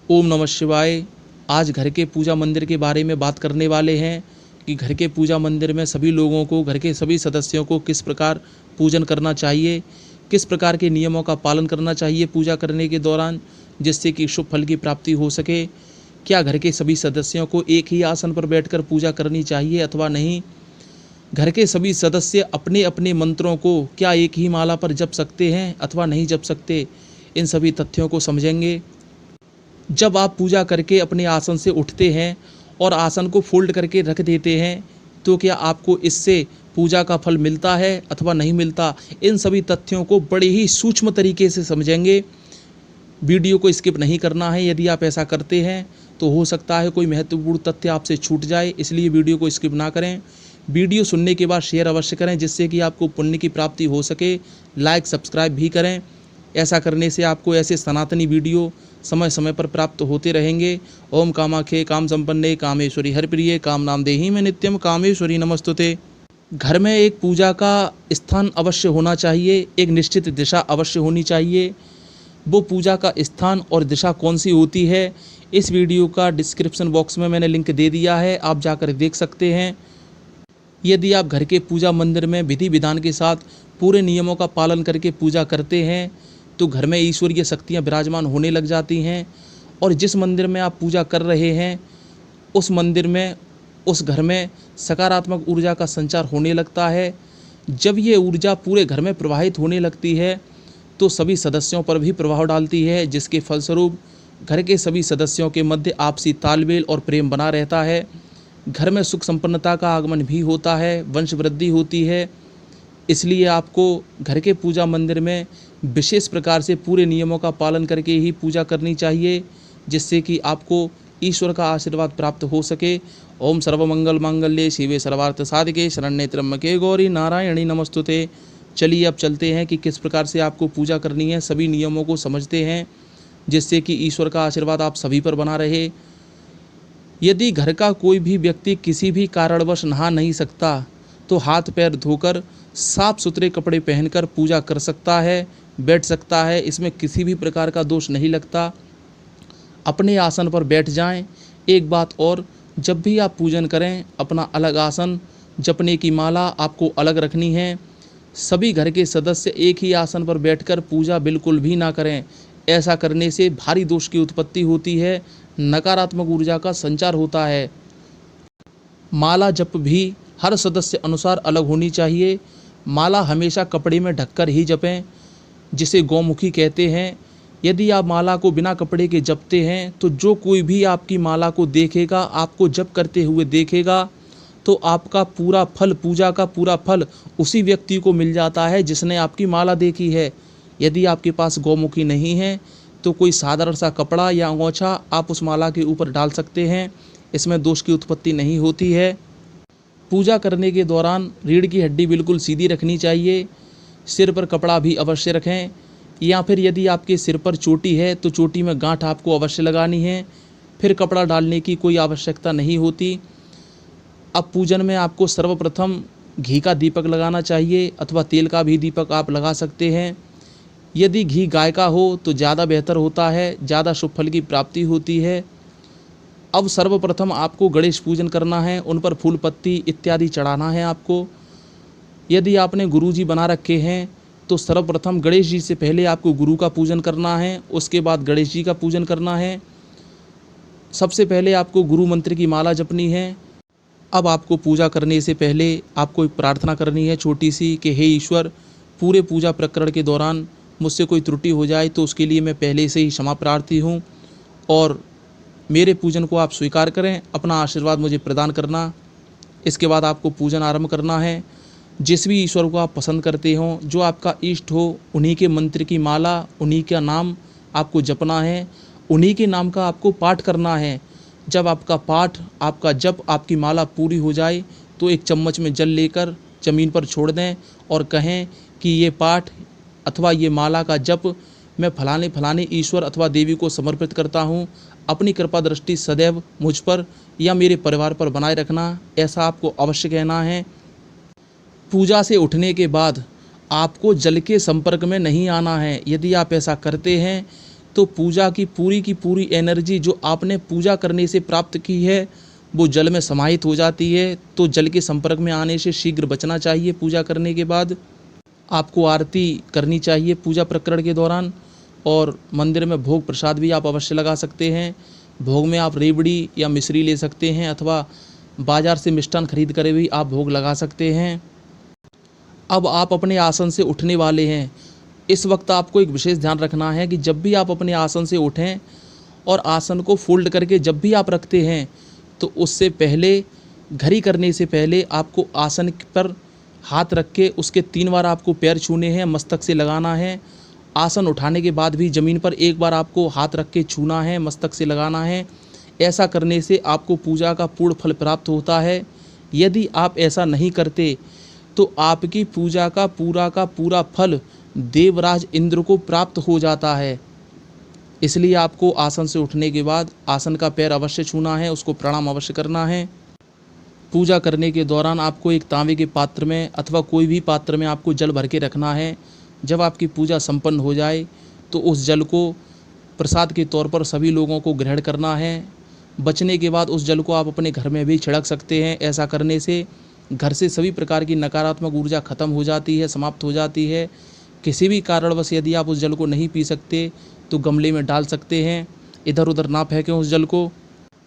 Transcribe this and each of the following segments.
ओम नमः शिवाय। आज घर के पूजा मंदिर के बारे में बात करने वाले हैं कि घर के पूजा मंदिर में सभी लोगों को, घर के सभी सदस्यों को किस प्रकार पूजन करना चाहिए, किस प्रकार के नियमों का पालन करना चाहिए पूजा करने के दौरान, जिससे कि शुभ फल की प्राप्ति हो सके। क्या घर के सभी सदस्यों को एक ही आसन पर बैठकर पूजा करनी चाहिए अथवा नहीं? घर के सभी सदस्य अपने अपने मंत्रों को क्या एक ही माला पर जप सकते हैं अथवा नहीं जप सकते? इन सभी तथ्यों को समझेंगे। जब आप पूजा करके अपने आसन से उठते हैं और आसन को फोल्ड करके रख देते हैं, तो क्या आपको इससे पूजा का फल मिलता है अथवा नहीं मिलता? इन सभी तथ्यों को बड़े ही सूक्ष्म तरीके से समझेंगे। वीडियो को स्किप नहीं करना है। यदि आप ऐसा करते हैं तो हो सकता है कोई महत्वपूर्ण तथ्य आपसे छूट जाए, इसलिए वीडियो को स्किप ना करें। वीडियो सुनने के बाद शेयर अवश्य करें, जिससे कि आपको पुण्य की प्राप्ति हो सके। लाइक सब्सक्राइब भी करें। ऐसा करने से आपको ऐसे सनातनी वीडियो समय समय पर प्राप्त होते रहेंगे। ओम कामाख्ये काम संपन्ने कामेश्वरी हरप्रिये काम नाम देहि में नित्यम कामेश्वरी नमस्तुते। घर में एक पूजा का स्थान अवश्य होना चाहिए, एक निश्चित दिशा अवश्य होनी चाहिए। वो पूजा का स्थान और दिशा कौन सी होती है, इस वीडियो का डिस्क्रिप्शन बॉक्स में मैंने लिंक दे दिया है, आप जाकर देख सकते हैं। यदि आप घर के पूजा मंदिर में विधि विधान के साथ पूरे नियमों का पालन करके पूजा करते हैं, तो घर में ईश्वरीय शक्तियाँ विराजमान होने लग जाती हैं। और जिस मंदिर में आप पूजा कर रहे हैं, उस मंदिर में, उस घर में सकारात्मक ऊर्जा का संचार होने लगता है। जब ये ऊर्जा पूरे घर में प्रवाहित होने लगती है, तो सभी सदस्यों पर भी प्रभाव डालती है, जिसके फलस्वरूप घर के सभी सदस्यों के मध्य आपसी तालमेल और प्रेम बना रहता है। घर में सुख संपन्नता का आगमन भी होता है, वंश वृद्धि होती है। इसलिए आपको घर के पूजा मंदिर में विशेष प्रकार से पूरे नियमों का पालन करके ही पूजा करनी चाहिए, जिससे कि आपको ईश्वर का आशीर्वाद प्राप्त हो सके। ओम सर्वमंगल मांगल्ये शिवे सर्वार्थ साधिके शरण्ये त्र्यंबके गौरी नारायणी नमस्तुते। चलिए अब चलते हैं कि किस प्रकार से आपको पूजा करनी है, सभी नियमों को समझते हैं, जिससे कि ईश्वर का आशीर्वाद आप सभी पर बना रहे। यदि घर का कोई भी व्यक्ति किसी भी कारणवश नहा नहीं सकता, तो हाथ पैर धोकर साफ सुथरे कपड़े पहनकर पूजा कर सकता है, बैठ सकता है। इसमें किसी भी प्रकार का दोष नहीं लगता। अपने आसन पर बैठ जाएं। एक बात और, जब भी आप पूजन करें, अपना अलग आसन, जपने की माला आपको अलग रखनी है। सभी घर के सदस्य एक ही आसन पर बैठकर पूजा बिल्कुल भी ना करें। ऐसा करने से भारी दोष की उत्पत्ति होती है, नकारात्मक ऊर्जा का संचार होता है। माला जप भी हर सदस्य अनुसार अलग होनी चाहिए। माला हमेशा कपड़े में ढककर ही जपें, जिसे गौमुखी कहते हैं। यदि आप माला को बिना कपड़े के जपते हैं, तो जो कोई भी आपकी माला को देखेगा, आपको जप करते हुए देखेगा, तो आपका पूरा फल, पूजा का पूरा फल उसी व्यक्ति को मिल जाता है जिसने आपकी माला देखी है। यदि आपके पास गौमुखी नहीं है, तो कोई साधारण सा कपड़ा या अंगोछा आप उस माला के ऊपर डाल सकते हैं। इसमें दोष की उत्पत्ति नहीं होती है। पूजा करने के दौरान रीढ़ की हड्डी बिल्कुल सीधी रखनी चाहिए। सिर पर कपड़ा भी अवश्य रखें, या फिर यदि आपके सिर पर चोटी है, तो चोटी में गांठ आपको अवश्य लगानी है। फिर कपड़ा डालने की कोई आवश्यकता नहीं होती। अब पूजन में आपको सर्वप्रथम घी का दीपक लगाना चाहिए, अथवा तेल का भी दीपक आप लगा सकते हैं। यदि घी गाय का हो तो ज़्यादा बेहतर होता है, ज़्यादा शुभ फल की प्राप्ति होती है। अब सर्वप्रथम आपको गणेश पूजन करना है, उन पर फूल पत्ती इत्यादि चढ़ाना है आपको। यदि आपने गुरु जी बना रखे हैं, तो सर्वप्रथम गणेश जी से पहले आपको गुरु का पूजन करना है, उसके बाद गणेश जी का पूजन करना है। सबसे पहले आपको गुरु मंत्र की माला जपनी है। अब आपको पूजा करने से पहले आपको एक प्रार्थना करनी है छोटी सी, कि हे ईश्वर, पूरे पूजा प्रकरण के दौरान मुझसे कोई त्रुटि हो जाए तो उसके लिए मैं पहले से ही क्षमा प्रार्थी हूँ, और मेरे पूजन को आप स्वीकार करें, अपना आशीर्वाद मुझे प्रदान करना। इसके बाद आपको पूजन आरंभ करना है। जिस भी ईश्वर को आप पसंद करते हो, जो आपका इष्ट हो, उन्हीं के मंत्र की माला, उन्हीं का नाम आपको जपना है, उन्हीं के नाम का आपको पाठ करना है। जब आपका पाठ, आपका जप, आपकी माला पूरी हो जाए, तो एक चम्मच में जल लेकर ज़मीन पर छोड़ दें और कहें कि ये पाठ अथवा ये माला का जप मैं फलाने फलाने ईश्वर अथवा देवी को समर्पित करता हूँ। अपनी कृपा दृष्टि सदैव मुझ पर या मेरे परिवार पर बनाए रखना, ऐसा आपको अवश्य कहना है। पूजा से उठने के बाद आपको जल के संपर्क में नहीं आना है। यदि आप ऐसा करते हैं तो पूजा की पूरी एनर्जी जो आपने पूजा करने से प्राप्त की है वो जल में समाहित हो जाती है। तो जल के संपर्क में आने से शीघ्र बचना चाहिए। पूजा करने के बाद आपको आरती करनी चाहिए पूजा प्रकरण के दौरान, और मंदिर में भोग प्रसाद भी आप अवश्य लगा सकते हैं। भोग में आप रेवड़ी या मिश्री ले सकते हैं, अथवा बाज़ार से मिष्ठान खरीद कर भी आप भोग लगा सकते हैं। अब आप अपने आसन से उठने वाले हैं। इस वक्त आपको एक विशेष ध्यान रखना है कि जब भी आप अपने आसन से उठें और आसन को फोल्ड करके जब भी आप रखते हैं, तो उससे पहले, घड़ी करने से पहले आपको आसन पर हाथ रख के उसके 3 बार आपको पैर छूने हैं, मस्तक से लगाना है। आसन उठाने के बाद भी ज़मीन पर एक बार आपको हाथ रख के छूना है, मस्तक से लगाना है। ऐसा करने से आपको पूजा का पूर्ण फल प्राप्त होता है। यदि आप ऐसा नहीं करते तो आपकी पूजा का पूरा फल देवराज इंद्र को प्राप्त हो जाता है। इसलिए आपको आसन से उठने के बाद आसन का पैर अवश्य छूना है, उसको प्रणाम अवश्य करना है। पूजा करने के दौरान आपको एक तांबे के पात्र में अथवा कोई भी पात्र में आपको जल भर के रखना है। जब आपकी पूजा संपन्न हो जाए तो उस जल को प्रसाद के तौर पर सभी लोगों को ग्रहण करना है। बचने के बाद उस जल को आप अपने घर में भी छिड़क सकते हैं। ऐसा करने से घर से सभी प्रकार की नकारात्मक ऊर्जा खत्म हो जाती है, समाप्त हो जाती है। किसी भी कारणवश यदि आप उस जल को नहीं पी सकते तो गमले में डाल सकते हैं, इधर उधर ना फेंकें उस जल को।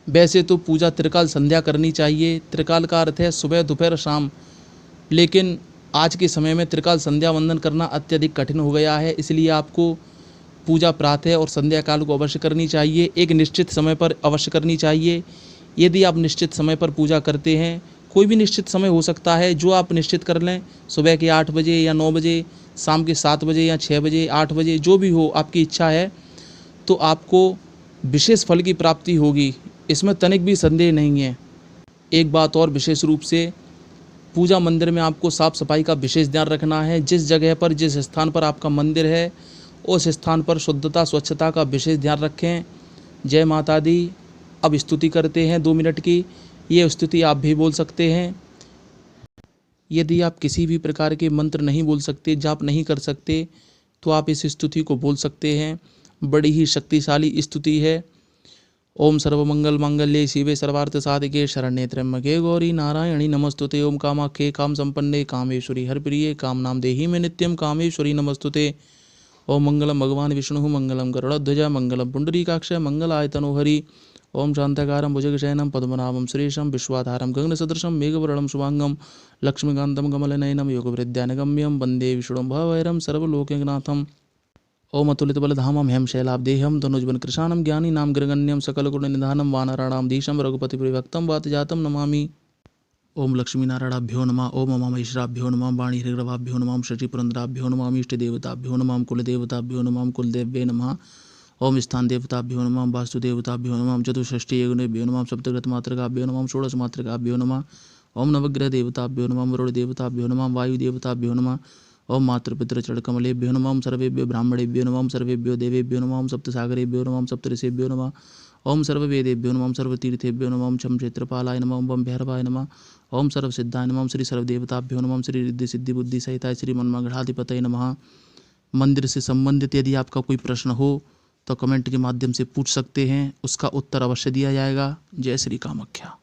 वैसे तो पूजा त्रिकाल संध्या करनी चाहिए। त्रिकाल का अर्थ है सुबह, दोपहर, शाम, लेकिन आज के समय में त्रिकाल संध्या वंदन करना अत्यधिक कठिन हो गया है। इसलिए आपको पूजा प्रातः और संध्या काल को अवश्य करनी चाहिए, एक निश्चित समय पर अवश्य करनी चाहिए। यदि आप निश्चित समय पर पूजा करते हैं, कोई भी निश्चित समय हो सकता है जो आप निश्चित कर लें, सुबह के 8 बजे या 9 बजे, शाम के 7 बजे या 6 बजे, 8 बजे, जो भी हो आपकी इच्छा है, तो आपको विशेष फल की प्राप्ति होगी। इसमें तनिक भी संदेह नहीं है। एक बात और, विशेष रूप से पूजा मंदिर में आपको साफ़ सफाई का विशेष ध्यान रखना है। जिस जगह पर, जिस स्थान पर आपका मंदिर है, उस स्थान पर शुद्धता स्वच्छता का विशेष ध्यान रखें। जय माता दी। अब स्तुति करते हैं 2 मिनट की। ये स्तुति आप भी बोल सकते हैं। यदि आप किसी भी प्रकार के मंत्र नहीं बोल सकते, जाप नहीं कर सकते, तो आप इस स्तुति को बोल सकते हैं। बड़ी ही शक्तिशाली स्तुति है। ओम सर्वमंगल मांगल्ये शिवे सर्वार्थ साधिके शरण्ये त्र्यंबके गौरी नारायणी नमस्तुते। ओम कामाख्ये काम संपन्ने कामेश्वरी हरप्रिये काम नाम देहि में नित्यम कामेश्वरी नमस्तुते। ओम मंगलम भगवान विष्णु मंगलम गरुड़ध्वज मंगलम पुंडरीकाक्ष मंगलाय तनोहरि। ओम शांताकारं भुजगशयनं पद्मनाभं सुरेशं विश्वाधारं गगनसदृशं मेघवर्णं शुभांगं लक्ष्मीकान्तं कमलनयनं योगवृद्ध्यानगम्यं वन्दे विष्णुं भवभैरं सर्वलोकैकनाथम्। ओम अतुलितबलधामं हेम शैलाब्देहं धनुजवन कृशानं ज्ञानी नाम गिरगण्यं सकलगुणनिधानं वानराणां धीशं रघुपतिप्रिभक्तं वातजातं नमामि। ओम लक्ष्मीनारायणाभ्यो नमः। ओम उमामहेश्वराभ्यो नमः। वाणीहृग्रवाभ्यो नमः। शशिपुरंदराभ्यो नमः। इष्टदेवताभ्यो नमः। कुलदेवताभ्यो नमः। कुलदेव्ये नमः। ओम स्थान देवताभ्यो नमः। वास्तुदेवताभ्यो नमः। चतुष्षष्टि गुणेभ्यो नमः। सप्तग्रतमात्रकाभ्यो नमः। षोडश मात्रकाभ्यो नमः। ओम नवग्रह देवताभ्यो नमः। वरुण देवताभ्यो नमः। वायु देवताभ्यो नमः। ओम मातृपितृचरणकमलेभ्यो नमः। ओम सर्वेभ्यो ब्राह्मणेभ्यो नमः। ओम सर्वेभ्यो देवेभ्यो नमः। ओम सप्तसागरेभ्यो नमः। ओम सप्तऋषिभ्यो नमः। ओम सर्ववेदेभ्यो नमः। ओम सर्वतीर्थेभ्यो नमः। ओम छम क्षेत्रपालाय नमः। ओम बम भैरवाय नमः। ओम सर्वसिद्धाय नमः। ओम श्री सर्वदेवताभ्यो नमः। ओम श्री रिद्धि सिद्धि बुद्धि सहिताय श्री मनमंगलाधिपतये नमः। मंदिर से संबंधित यदि आपका कोई प्रश्न हो तो कमेंट के माध्यम से पूछ सकते हैं, उसका उत्तर अवश्य दिया जाएगा। जय श्री कामाख्या।